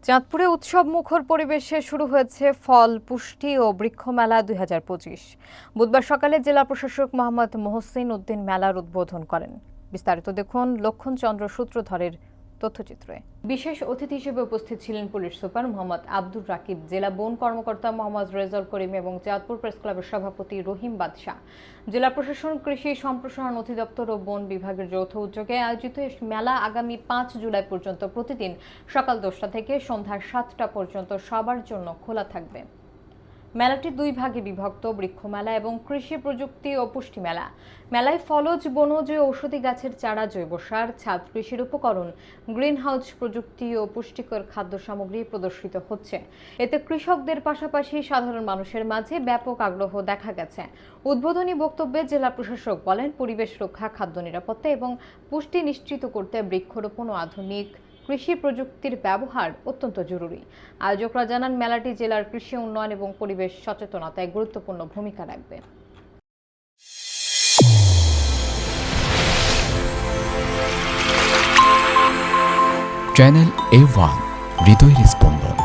চাঁদপুরে উৎসব মুখর পরিবেশে শুরু হয়েছে ফল পুষ্টি ও বৃক্ষ মেলা 2025। বুধবার সকালে জেলা প্রশাসক মোহাম্মদ মহসিন উদ্দিন মেলার উদ্বোধন করেন। বিস্তারিত দেখুন লক্ষণ চন্দ্র সূত্রধরের তথ্যচিত্রে। বিশেষ অতিথি হিসেবে উপস্থিত ছিলেন পুলিশ সুপার মোহাম্মদ আব্দুর রাকিব, জেলা বন কর্মকর্তা মোহাম্মদ রেজাউল করিম এবং চাঁদপুর প্রেস ক্লাবের সভাপতি রহিম বাদশা। জেলা প্রশাসন, কৃষি সম্প্রসারণ অধিদপ্তর ও বন বিভাগের যৌথ উদ্যোগে আয়োজিত মেলা আগামী 5 জুলাই পর্যন্ত প্রতিদিন সকাল 10টা থেকে সন্ধ্যা 7টা পর্যন্ত সবার জন্য খোলা থাকবে। মেলাটি দুই ভাগে বিভক্ত: বৃক্ষ মেলা এবং কৃষি প্রযুক্তি ও পুষ্টি মেলা। মেলায় ফলজ, বনজ ও ঔষধি গাছের চারা, জৈব সার, ছাদ কৃষির উপকরণ, গ্রিন হাউস প্রযুক্তি ও পুষ্টিকর খাদ্য সামগ্রী প্রদর্শিত হচ্ছে। এতে কৃষকদের পাশাপাশি সাধারণ মানুষের মাঝে ব্যাপক আগ্রহ দেখা গেছে। উদ্বোধনী বক্তব্যে জেলা প্রশাসক বলেন, পরিবেশ রক্ষা, খাদ্য নিরাপত্তা এবং পুষ্টি নিশ্চিত করতে বৃক্ষরোপণ ও আধুনিক কৃষি প্রযুক্তির ব্যবহার অত্যন্ত জরুরি। আয়োজকরা জানান, মেলাটি জেলার কৃষি উন্নয়ন এবং পরিবেশ সচেতনতায় গুরুত্বপূর্ণ ভূমিকা রাখবে। চ্যানেল A1 হৃদয়ের স্পন্দন।